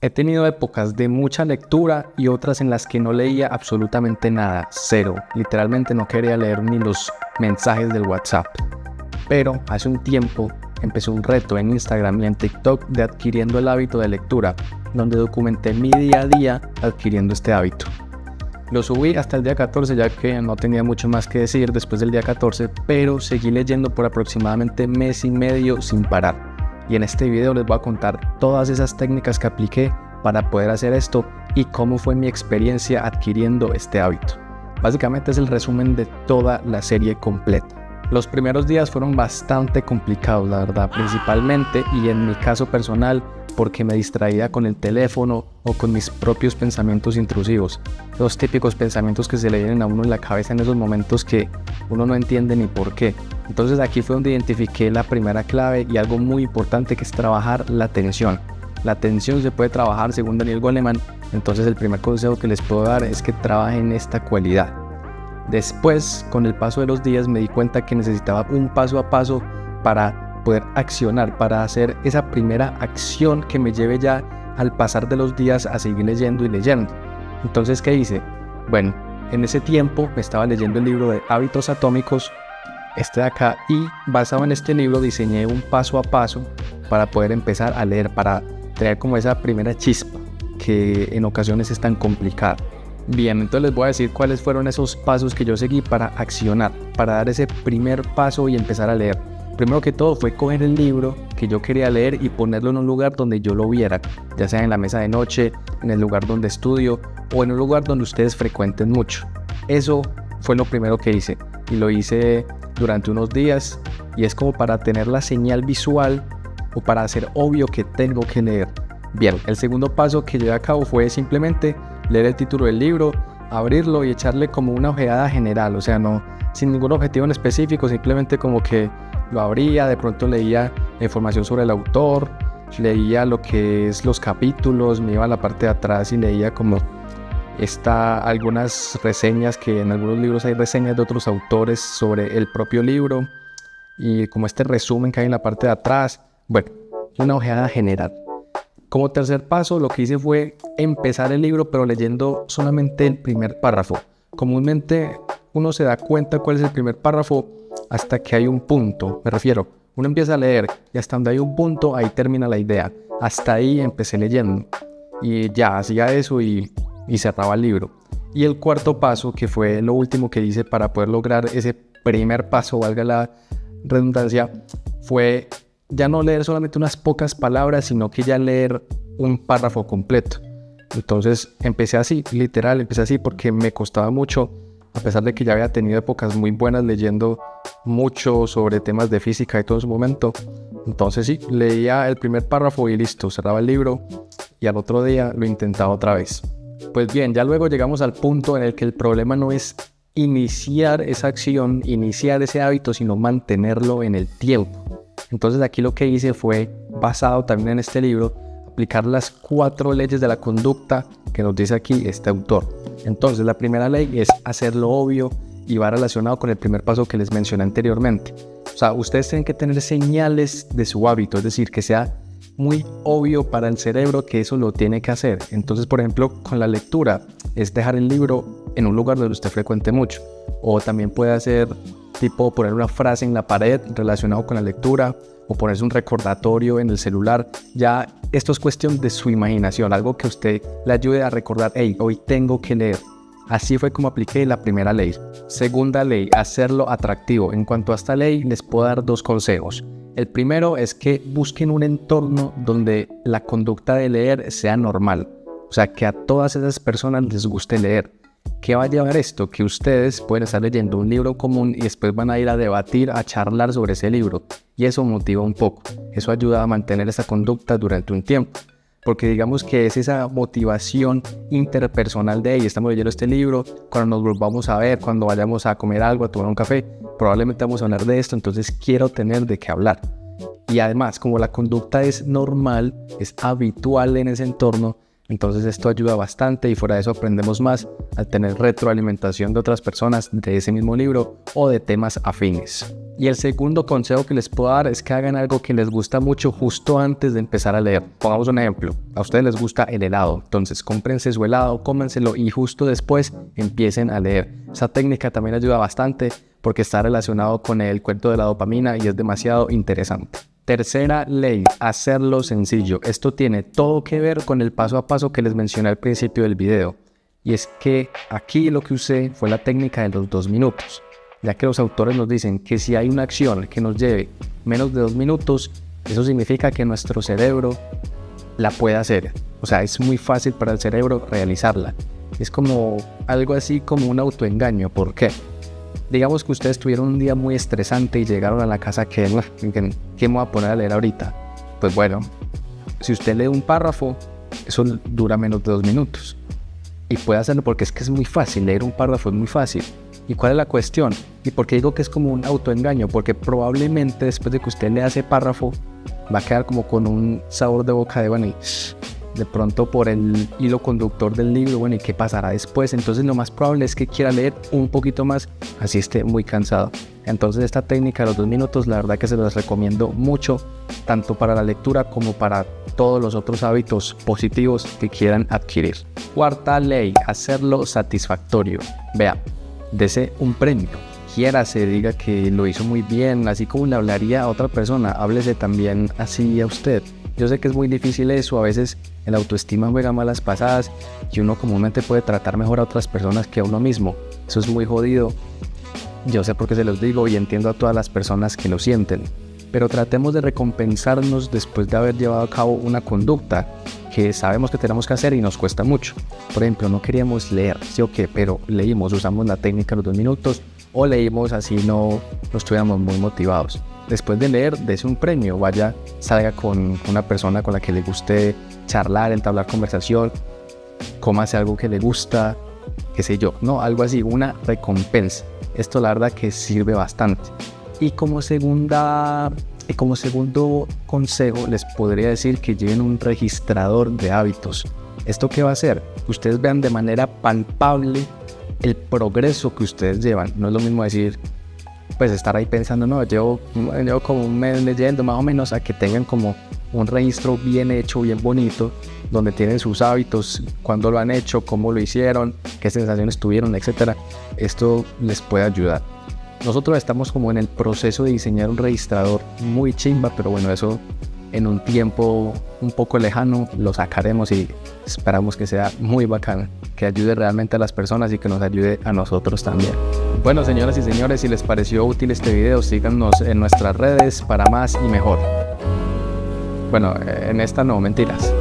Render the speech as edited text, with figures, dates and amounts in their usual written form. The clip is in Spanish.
He tenido épocas de mucha lectura y otras en las que no leía absolutamente nada, cero. Literalmente no quería leer ni los mensajes del WhatsApp. Pero hace un tiempo empecé un reto en Instagram y en TikTok de adquiriendo el hábito de lectura, donde documenté mi día a día adquiriendo este hábito. Lo subí hasta el día 14 ya que no tenía mucho más que decir después del día 14, pero seguí leyendo por aproximadamente mes y medio sin parar. Y en este video les voy a contar todas esas técnicas que apliqué para poder hacer esto y cómo fue mi experiencia adquiriendo este hábito. Básicamente es el resumen de toda la serie completa. Los primeros días fueron bastante complicados, la verdad, principalmente y en mi caso personal porque me distraía con el teléfono o con mis propios pensamientos intrusivos. Los típicos pensamientos que se le vienen a uno en la cabeza en esos momentos que uno no entiende ni por qué. Entonces aquí fue donde identifiqué la primera clave y algo muy importante que es trabajar la atención. La atención se puede trabajar según Daniel Goleman, entonces el primer consejo que les puedo dar es que trabajen esta cualidad. Después, con el paso de los días me di cuenta que necesitaba un paso a paso para poder accionar, para hacer esa primera acción que me lleve ya al pasar de los días a seguir leyendo y leyendo. Entonces, ¿qué hice? Bueno, en ese tiempo me estaba leyendo el libro de Hábitos Atómicos, este de acá, y basado en este libro diseñé un paso a paso para poder empezar a leer, para tener como esa primera chispa que en ocasiones es tan complicada. Bien, entonces les voy a decir cuáles fueron esos pasos que yo seguí para accionar, para dar ese primer paso y empezar a leer. Primero que todo fue coger el libro que yo quería leer y ponerlo en un lugar donde yo lo viera, ya sea en la mesa de noche, en el lugar donde estudio o en un lugar donde ustedes frecuenten mucho. Eso fue lo primero que hice y lo hice durante unos días y es como para tener la señal visual o para hacer obvio que tengo que leer. Bien, el segundo paso que llevé a cabo fue simplemente leer el título del libro, abrirlo y echarle como una ojeada general, o sea, no sin ningún objetivo en específico, simplemente como que lo abría, de pronto leía información sobre el autor, leía lo que es los capítulos, me iba a la parte de atrás y leía como algunas reseñas, que en algunos libros hay reseñas de otros autores sobre el propio libro y como este resumen que hay en la parte de atrás. Bueno, una ojeada general. Como tercer paso, lo que hice fue empezar el libro, pero leyendo solamente el primer párrafo. Comúnmente uno se da cuenta cuál es el primer párrafo hasta que hay un punto. Me refiero, uno empieza a leer y hasta donde hay un punto, ahí termina la idea. Hasta ahí empecé leyendo. Y ya, hacía eso y cerraba el libro. Y el cuarto paso, que fue lo último que hice para poder lograr ese primer paso, valga la redundancia, fue ya no leer solamente unas pocas palabras, sino que ya leer un párrafo completo. Entonces empecé así, literal, empecé así porque me costaba mucho, a pesar de que ya había tenido épocas muy buenas leyendo mucho sobre temas de física y todo en su momento. Entonces sí, leía el primer párrafo y listo, cerraba el libro y al otro día lo intentaba otra vez. Pues bien, ya luego llegamos al punto en el que el problema no es iniciar esa acción, iniciar ese hábito, sino mantenerlo en el tiempo. Entonces aquí lo que hice fue, basado también en este libro, aplicar las 4 leyes de la conducta que nos dice aquí este autor. Entonces la primera ley es hacerlo obvio y va relacionado con el primer paso que les mencioné anteriormente. O sea, ustedes tienen que tener señales de su hábito, es decir, que sea muy obvio para el cerebro que eso lo tiene que hacer. Entonces, por ejemplo, con la lectura es dejar el libro en un lugar donde usted frecuente mucho, o también puede hacer tipo poner una frase en la pared relacionado con la lectura o ponerse un recordatorio en el celular. Ya esto es cuestión de su imaginación, algo que usted le ayude a recordar, hey, hoy tengo que leer. Así fue como apliqué la primera ley. Segunda ley, hacerlo atractivo. En cuanto a esta ley, les puedo dar 2 consejos. El primero es que busquen un entorno donde la conducta de leer sea normal. O sea, que a todas esas personas les guste leer. ¿Qué va a llevar esto? Que ustedes pueden estar leyendo un libro común y después van a ir a debatir, a charlar sobre ese libro. Y eso motiva un poco. Eso ayuda a mantener esa conducta durante un tiempo. Porque digamos que es esa motivación interpersonal de, hey, estamos leyendo este libro, cuando nos volvamos a ver, cuando vayamos a comer algo, a tomar un café, probablemente vamos a hablar de esto, entonces quiero tener de qué hablar. Y además, como la conducta es normal, es habitual en ese entorno, entonces esto ayuda bastante y fuera de eso aprendemos más al tener retroalimentación de otras personas de ese mismo libro o de temas afines. Y el segundo consejo que les puedo dar es que hagan algo que les gusta mucho justo antes de empezar a leer. Pongamos un ejemplo. A ustedes les gusta el helado. Entonces, cómprense su helado, cómenselo y justo después empiecen a leer. Esa técnica también ayuda bastante porque está relacionado con el cuento de la dopamina y es demasiado interesante. Tercera ley, hacerlo sencillo. Esto tiene todo que ver con el paso a paso que les mencioné al principio del video. Y es que aquí lo que usé fue la técnica de los 2 minutos. Ya que los autores nos dicen que si hay una acción que nos lleve menos de 2 minutos, eso significa que nuestro cerebro la puede hacer. O sea, es muy fácil para el cerebro realizarla. Es como algo así como un autoengaño. ¿Por qué? Digamos que ustedes tuvieron un día muy estresante y llegaron a la casa ¿qué me voy a poner a leer ahorita? Pues bueno, si usted lee un párrafo, eso dura menos de 2 minutos. Y puede hacerlo porque es que es muy fácil, leer un párrafo es muy fácil. ¿Y cuál es la cuestión? ¿Y por qué digo que es como un autoengaño? Porque probablemente después de que usted lea ese párrafo va a quedar como con un sabor de boca de bueno, y de pronto por el hilo conductor del libro, bueno, ¿y qué pasará después? Entonces lo más probable es que quiera leer un poquito más, así esté muy cansado. Entonces esta técnica de los 2 minutos, la verdad que se las recomiendo mucho, tanto para la lectura como para todos los otros hábitos positivos que quieran adquirir. Cuarta ley, hacerlo satisfactorio. Vea, dese un premio, quiérase, diga que lo hizo muy bien, así como le hablaría a otra persona, háblese también así a usted. Yo sé que es muy difícil eso, a veces el autoestima juega malas pasadas y uno comúnmente puede tratar mejor a otras personas que a uno mismo. Eso es muy jodido. Yo sé por qué se los digo y entiendo a todas las personas que lo sienten. Pero tratemos de recompensarnos después de haber llevado a cabo una conducta que sabemos que tenemos que hacer y nos cuesta mucho. Por ejemplo, no queríamos leer, ¿sí o qué? Pero leímos, usamos la técnica de los 2 minutos o leímos así no estuviéramos muy motivados. Después de leer, dese un premio, vaya, salga con una persona con la que le guste charlar, entablar conversación, cómase algo que le gusta, qué sé yo, no, algo así, una recompensa. Esto la verdad que sirve bastante. Y como segundo consejo les podría decir que lleven un registrador de hábitos. ¿Esto qué va a hacer? Ustedes vean de manera palpable el progreso que ustedes llevan. No es lo mismo decir, pues estar ahí pensando, no, llevo como un mes leyendo más o menos, a que tengan como un registro bien hecho, bien bonito, donde tienen sus hábitos, cuándo lo han hecho, cómo lo hicieron, qué sensaciones tuvieron, etc. Esto les puede ayudar. Nosotros estamos como en el proceso de diseñar un registrador muy chimba, pero bueno, eso en un tiempo un poco lejano lo sacaremos y esperamos que sea muy bacán, que ayude realmente a las personas y que nos ayude a nosotros también. Bueno, señoras y señores, si les pareció útil este video, síganos en nuestras redes para más y mejor. Bueno, en esta no, mentiras.